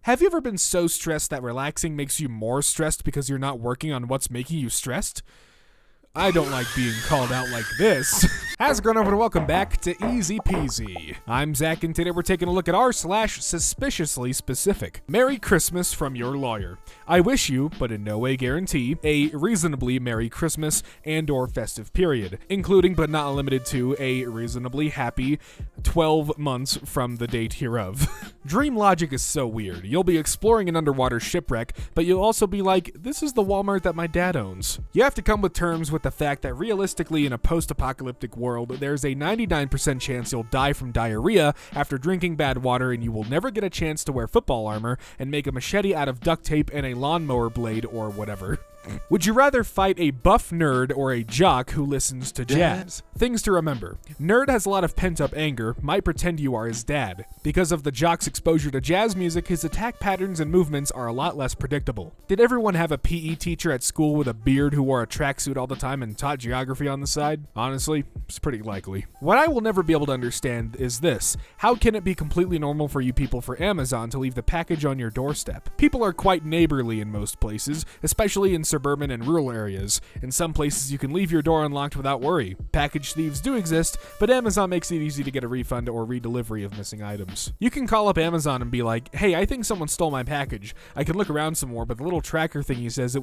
Have you ever been so stressed that relaxing makes you more stressed because you're not working on what's making you stressed? I don't like being called out like this. How's it going, everyone? Welcome back to Easy Peasy. I'm Zach, and today we're taking a look at r/suspiciously specific. Merry Christmas from your lawyer. I wish you, but in no way guarantee, a reasonably Merry Christmas and or festive period, including but not limited to a reasonably happy 12 months from the date hereof. Dream logic is so weird. You'll be exploring an underwater shipwreck, but you'll also be like, this is the Walmart that my dad owns. You have to come with terms with the fact that realistically in a post-apocalyptic world, there's a 99% chance you'll die from diarrhea after drinking bad water, and you will never get a chance to wear football armor and make a machete out of duct tape and a lawnmower blade or whatever. Would you rather fight a buff nerd or a jock who listens to jazz? Things to remember. Nerd has a lot of pent-up anger, might pretend you are his dad. Because of the jock's exposure to jazz music, his attack patterns and movements are a lot less predictable. Did everyone have a PE teacher at school with a beard who wore a tracksuit all the time and taught geography on the side? Honestly, it's pretty likely. What I will never be able to understand is this. How can it be completely normal for you people for Amazon to leave the package on your doorstep? People are quite neighborly in most places, especially in suburban and rural areas. In some places, you can leave your door unlocked without worry. Package thieves do exist, but Amazon makes it easy to get a refund or redelivery of missing items. You can call up Amazon and be like, hey, I think someone stole my package. I can look around some more, but the little tracker thingy says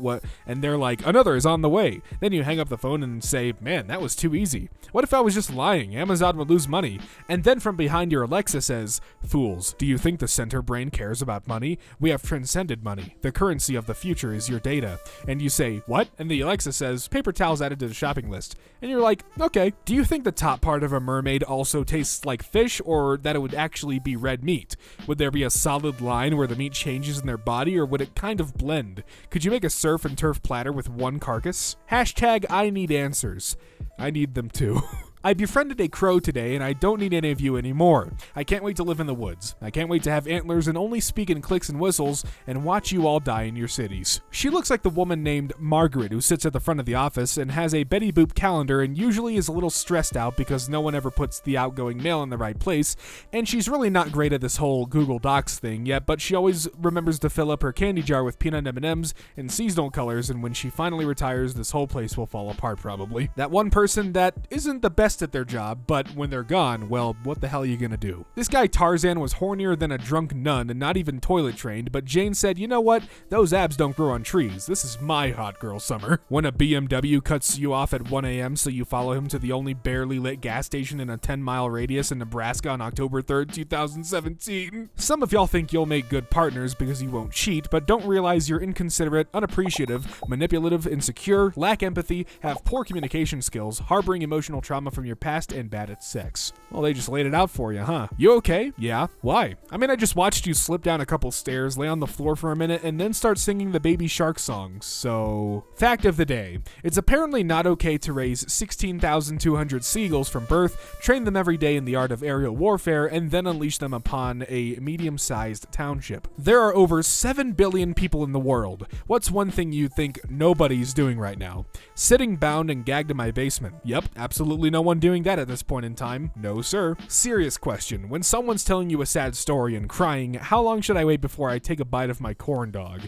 and they're like, another is on the way. Then you hang up the phone and say, man, that was too easy. What if I was just lying? Amazon would lose money. And then from behind your Alexa says, fools, do you think the center brain cares about money? We have transcended money. The currency of the future is your data. And you say, what? And the Alexa says, paper towels added to the shopping list. And you're like, okay. Do you think the top part of a mermaid also tastes like fish, or that it would actually be red meat? Would there be a solid line where the meat changes in their body, or would it kind of blend? Could you make a surf and turf platter with one carcass? Hashtag I need answers. I need them too. I befriended a crow today, and I don't need any of you anymore. I can't wait to live in the woods. I can't wait to have antlers and only speak in clicks and whistles and watch you all die in your cities. She looks like the woman named Margaret who sits at the front of the office and has a Betty Boop calendar and usually is a little stressed out because no one ever puts the outgoing mail in the right place, and she's really not great at this whole Google Docs thing yet, but she always remembers to fill up her candy jar with peanut M&Ms in seasonal colors, and when she finally retires, this whole place will fall apart probably. That one person that isn't the best at their job, but when they're gone, well, what the hell are you gonna do? This guy Tarzan was hornier than a drunk nun and not even toilet trained, but Jane said, you know what? Those abs don't grow on trees. This is my hot girl summer. When a BMW cuts you off at 1 a.m. so you follow him to the only barely lit gas station in a 10-mile radius in Nebraska on October 3rd, 2017. Some of y'all think you'll make good partners because you won't cheat, but don't realize you're inconsiderate, unappreciative, manipulative, insecure, lack empathy, have poor communication skills, harboring emotional trauma from your past, and bad at sex. Well, they just laid it out for you, huh? You okay? Yeah. Why? I mean, I just watched you slip down a couple stairs, lay on the floor for a minute, and then start singing the Baby Shark song, so... Fact of the day. It's apparently not okay to raise 16,200 seagulls from birth, train them every day in the art of aerial warfare, and then unleash them upon a medium-sized township. There are over 7 billion people in the world. What's one thing you think nobody's doing right now? Sitting bound and gagged in my basement. Yep, absolutely no one doing that at this point in time. No, sir. Serious question. When someone's telling you a sad story and crying, how long should I wait before I take a bite of my corn dog?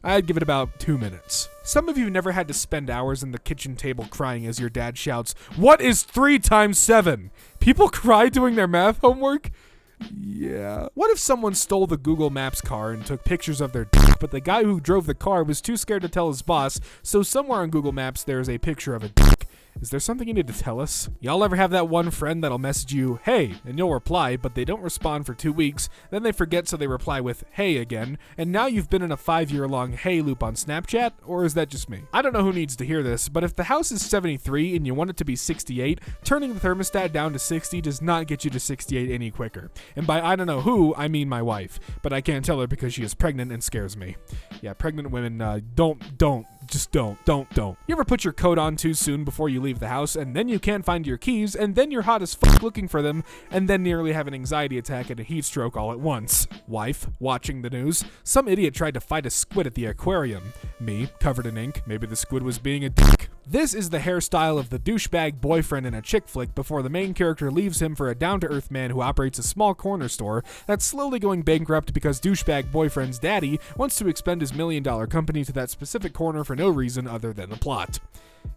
I'd give it about 2 minutes. Some of you never had to spend hours in the kitchen table crying as your dad shouts, what is 3 times 7? People cry doing their math homework? Yeah. What if someone stole the Google Maps car and took pictures of their dick, but the guy who drove the car was too scared to tell his boss, so somewhere on Google Maps there's a picture of a dick? Is there something you need to tell us? Y'all ever have that one friend that'll message you, hey, and you'll reply, but they don't respond for 2 weeks, then they forget so they reply with, hey again, and now you've been in a 5-year-long hey loop on Snapchat? Or is that just me? I don't know who needs to hear this, but if the house is 73 and you want it to be 68, turning the thermostat down to 60 does not get you to 68 any quicker. And by I don't know who, I mean my wife, but I can't tell her because she is pregnant and scares me. Yeah, pregnant women, don't. You ever put your coat on too soon before you leave the house, and then you can't find your keys, and then you're hot as fuck looking for them, and then nearly have an anxiety attack and a heat stroke all at once? Wife, watching the news, some idiot tried to fight a squid at the aquarium. Me, covered in ink. Maybe the squid was being a dick. This is the hairstyle of the douchebag boyfriend in a chick flick before the main character leaves him for a down-to-earth man who operates a small corner store that's slowly going bankrupt because douchebag boyfriend's daddy wants to expend his $1 million company to that specific corner for no reason other than the plot.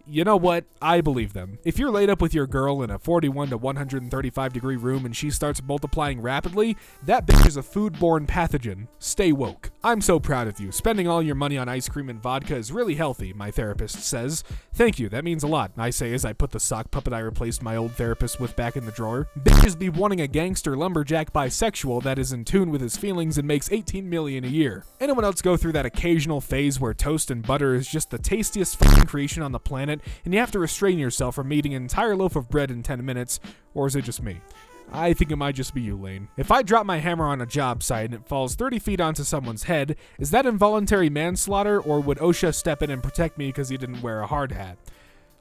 You know what? I believe them. If you're laid up with your girl in a 41 to 135 degree room and she starts multiplying rapidly, that bitch is a foodborne pathogen. Stay woke. I'm so proud of you. Spending all your money on ice cream and vodka is really healthy, my therapist says. Thank you, that means a lot, I say as I put the sock puppet I replaced my old therapist with back in the drawer. Bitches be wanting a gangster lumberjack bisexual that is in tune with his feelings and makes $18 million a year. Anyone else go through that occasional phase where toast and butter is just the tastiest fucking creation on the planet and you have to restrain yourself from eating an entire loaf of bread in 10 minutes, or is it just me? I think it might just be you, Lane. If I drop my hammer on a job site and it falls 30 feet onto someone's head, is that involuntary manslaughter, or would OSHA step in and protect me because he didn't wear a hard hat?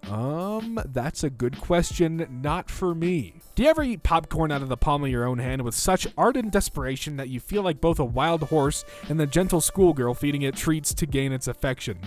That's a good question, not for me. Do you ever eat popcorn out of the palm of your own hand with such ardent desperation that you feel like both a wild horse and the gentle schoolgirl feeding it treats to gain its affection?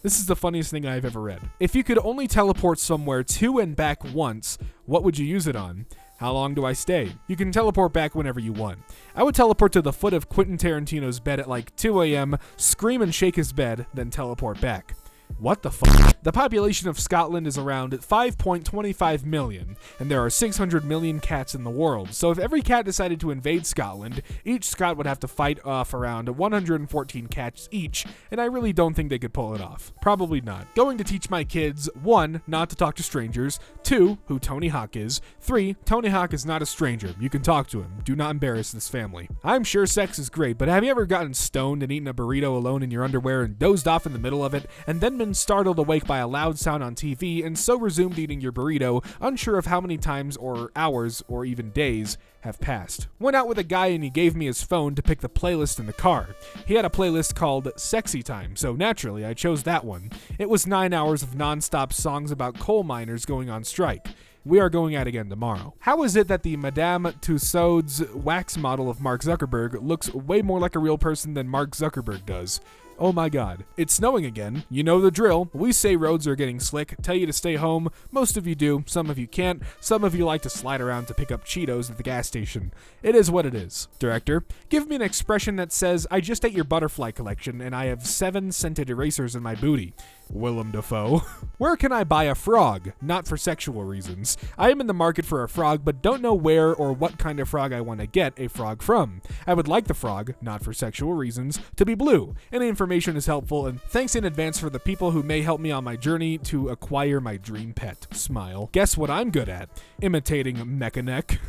This is the funniest thing I've ever read. If you could only teleport somewhere to and back once, what would you use it on? How long do I stay? You can teleport back whenever you want. I would teleport to the foot of Quentin Tarantino's bed at like 2 a.m., scream and shake his bed, then teleport back. What the fuck? The population of Scotland is around 5.25 million, and there are 600 million cats in the world. So if every cat decided to invade Scotland, each Scot would have to fight off around 114 cats each, and I really don't think they could pull it off. Probably not. Going to teach my kids, 1, not to talk to strangers, 2, who Tony Hawk is, 3, Tony Hawk is not a stranger. You can talk to him. Do not embarrass this family. I'm sure sex is great, but have you ever gotten stoned and eaten a burrito alone in your underwear and dozed off in the middle of it, and then been startled awake by a loud sound on TV and so resumed eating your burrito, unsure of how many times or hours or even days have passed? Went out with a guy and he gave me his phone to pick the playlist in the car. He had a playlist called Sexy Time, so naturally I chose that one. It was 9 hours of non-stop songs about coal miners going on strike. We are going out again tomorrow. How is it that the Madame Tussauds wax model of Mark Zuckerberg looks way more like a real person than Mark Zuckerberg does? Oh my god. It's snowing again. You know the drill. We say roads are getting slick, tell you to stay home. Most of you do, some of you can't. Some of you like to slide around to pick up Cheetos at the gas station. It is what it is. Director, give me an expression that says, I just ate your butterfly collection and I have 7 scented erasers in my booty. Willem Dafoe. Where can I buy a frog? Not for sexual reasons. I am in the market for a frog, but don't know where or what kind of frog I want to get a frog from. I would like the frog, not for sexual reasons, to be blue. Any information is helpful, and thanks in advance for the people who may help me on my journey to acquire my dream pet. Smile. Guess what I'm good at? Imitating Mechaneck.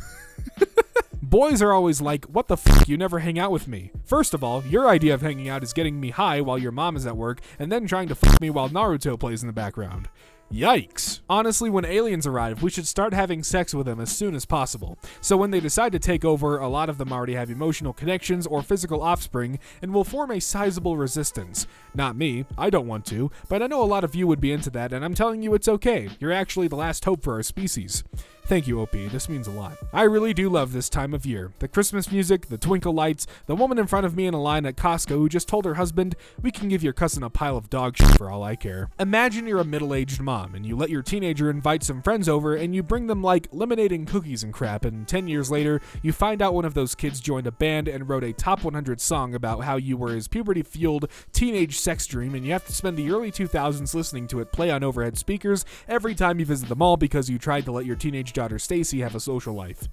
Boys are always like, what the fuck, you never hang out with me. First of all, your idea of hanging out is getting me high while your mom is at work, and then trying to fuck me while Naruto plays in the background. Yikes. Honestly, when aliens arrive, we should start having sex with them as soon as possible. So when they decide to take over, a lot of them already have emotional connections or physical offspring and will form a sizable resistance. Not me, I don't want to, but I know a lot of you would be into that, and I'm telling you it's okay. You're actually the last hope for our species. Thank you, OP. This means a lot. I really do love this time of year. The Christmas music, the twinkle lights, the woman in front of me in a line at Costco who just told her husband, we can give your cousin a pile of dog shit for all I care. Imagine you're a middle-aged mom and you let your teenager invite some friends over and you bring them like lemonade and cookies and crap, and 10 years later, you find out one of those kids joined a band and wrote a top 100 song about how you were his puberty-fueled teenage sex dream, and you have to spend the early 2000s listening to it play on overhead speakers every time you visit the mall because you tried to let your teenage daughter Stacy have a social life.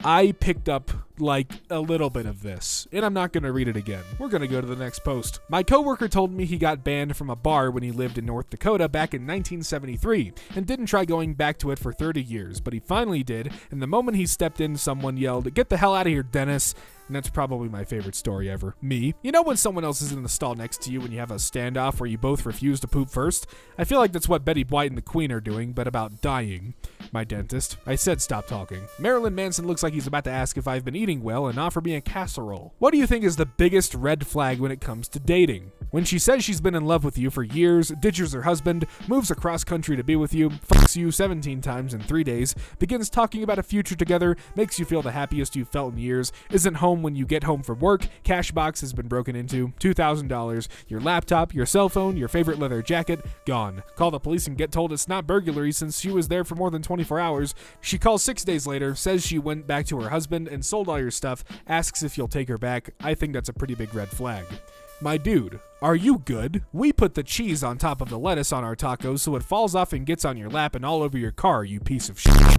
I picked up like a little bit of this, and I'm not going to read it again. We're going to go to the next post. My coworker told me he got banned from a bar when he lived in North Dakota back in 1973 and didn't try going back to it for 30 years, but he finally did, and the moment he stepped in, someone yelled, "Get the hell out of here, Dennis." And that's probably my favorite story ever. Me. You know when someone else is in the stall next to you when you have a standoff where you both refuse to poop first? I feel like that's what Betty White and the Queen are doing, but about dying. My dentist. I said stop talking. Marilyn Manson looks like he's about to ask if I've been eating well and offer me a casserole. What do you think is the biggest red flag when it comes to dating? When she says she's been in love with you for years, ditches her husband, moves across country to be with you, fucks you 17 times in 3 days, begins talking about a future together, makes you feel the happiest you've felt in years, isn't home home when you get home from work, cash box has been broken into, $2,000, your laptop, your cell phone, your favorite leather jacket, gone. Call the police and get told it's not burglary since she was there for more than 24 hours. She calls 6 days later, says she went back to her husband and sold all your stuff, asks if you'll take her back. I think that's a pretty big red flag. My dude, are you good? We put the cheese on top of the lettuce on our tacos so it falls off and gets on your lap and all over your car, you piece of shit.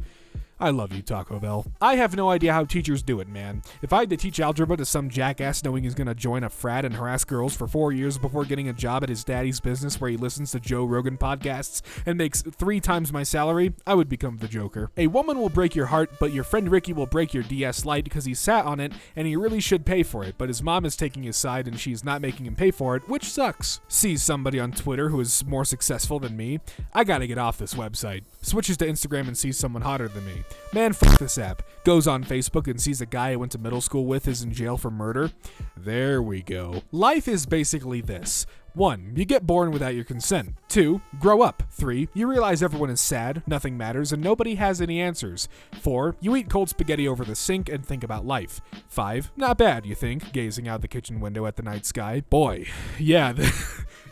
I love you, Taco Bell. I have no idea how teachers do it, man. If I had to teach algebra to some jackass knowing he's gonna join a frat and harass girls for 4 years before getting a job at his daddy's business where he listens to Joe Rogan podcasts and makes 3 times my salary, I would become the Joker. A woman will break your heart, but your friend Ricky will break your DS Lite because he sat on it and he really should pay for it, but his mom is taking his side and she's not making him pay for it, which sucks. Sees somebody on Twitter who is more successful than me. I gotta get off this website. Switches to Instagram and sees someone hotter than me. Man, fuck this app. Goes on Facebook and sees a guy I went to middle school with is in jail for murder. There we go. Life is basically this. 1. You get born without your consent. 2. Grow up. 3. You realize everyone is sad, nothing matters, and nobody has any answers. 4. You eat cold spaghetti over the sink and think about life. 5. Not bad, you think, gazing out the kitchen window at the night sky. Boy, yeah,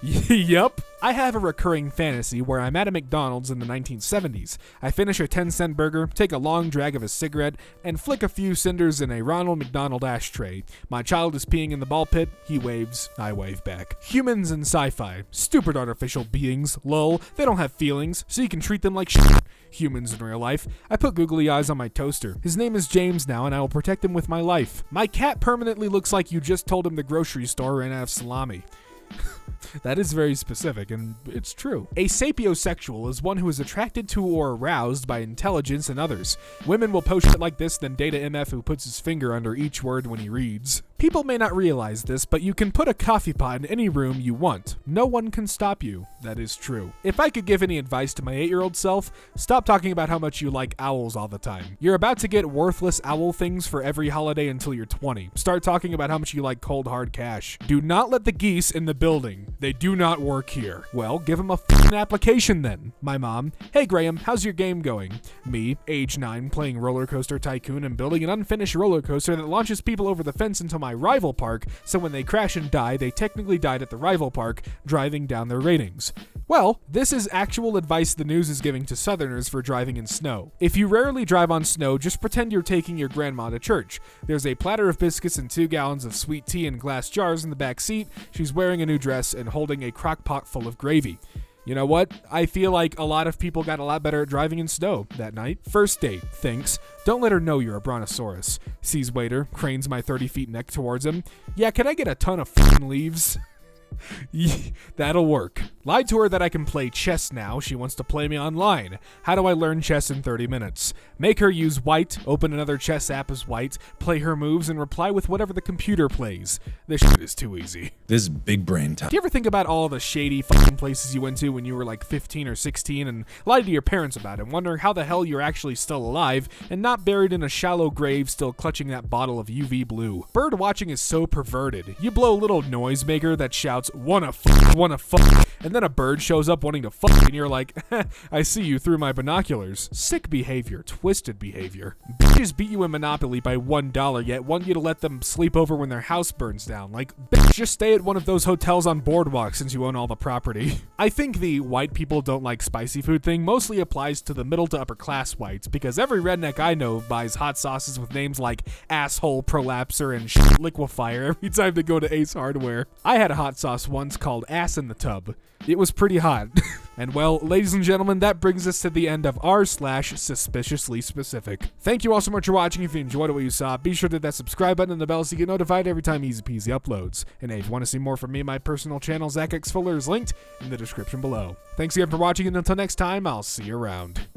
Yup. I have a recurring fantasy where I'm at a McDonald's in the 1970s. I finish a 10-cent burger, take a long drag of a cigarette, and flick a few cinders in a Ronald McDonald ashtray. My child is peeing in the ball pit. He waves. I wave back. Humans in sci-fi. Stupid artificial beings. Lol. They don't have feelings, so you can treat them like shit. Humans in real life. I put googly eyes on my toaster. His name is James now, and I will protect him with my life. My cat permanently looks like you just told him the grocery store ran out of salami. That is very specific, and it's true. A sapiosexual is one who is attracted to or aroused by intelligence in others. Women will post shit like this than Data MF who puts his finger under each word when he reads. People may not realize this, but you can put a coffee pot in any room you want. No one can stop you. That is true. If I could give any advice to my 8-year-old self, stop talking about how much you like owls all the time. You're about to get worthless owl things for every holiday until you're 20. Start talking about how much you like cold hard cash. Do not let the geese in the building. They do not work here. Well, give them a f***ing application then. My mom, hey Graham, how's your game going? Me, age 9, playing Roller Coaster Tycoon and building an unfinished roller coaster that launches people over the fence into my rival park, so when they crash and die, they technically died at the rival park, driving down their ratings. Well, this is actual advice the news is giving to Southerners for driving in snow. If you rarely drive on snow, just pretend you're taking your grandma to church. There's a platter of biscuits and 2 gallons of sweet tea in glass jars in the back seat. She's wearing a new dress and holding a crock pot full of gravy. You know what? I feel like a lot of people got a lot better at driving in snow that night. First date, thinks. Don't let her know you're a brontosaurus. Sees waiter, cranes my 30-feet neck towards him. Yeah, can I get a ton of f***ing leaves? That'll work. Lied to her that I can play chess now. She wants to play me online. How do I learn chess in 30 minutes? Make her use white, open another chess app as white, play her moves, and reply with whatever the computer plays. This shit is too easy. This is big brain time. Do you ever think about all the shady fucking places you went to when you were like 15 or 16 and lied to your parents about it, wondering how the hell you're actually still alive and not buried in a shallow grave still clutching that bottle of UV blue? Bird watching is so perverted. You blow a little noisemaker that shouts, wanna fuck, and then a bird shows up wanting to fuck, and you're like, I see you through my binoculars. Sick behavior, twisted behavior. Bitches beat you in Monopoly by $1, yet want you to let them sleep over when their house burns down. Like, bitch, just stay at one of those hotels on Boardwalk since you own all the property. I think the white people don't like spicy food thing mostly applies to the middle to upper class whites, because every redneck I know buys hot sauces with names like asshole, prolapser, and shit liquefier every time they go to Ace Hardware. I had a hot sauce once called Ass in the Tub. It was pretty hot. And well, ladies and gentlemen, that brings us to the end of r/suspiciously specific. Thank you all so much for watching. If you enjoyed what you saw, be sure to hit that subscribe button and the bell so you get notified every time Easy Peasy uploads. And hey, if you want to see more from me, my personal channel, Zach X Fuller, is linked in the description below. Thanks again for watching, and until next time, I'll see you around.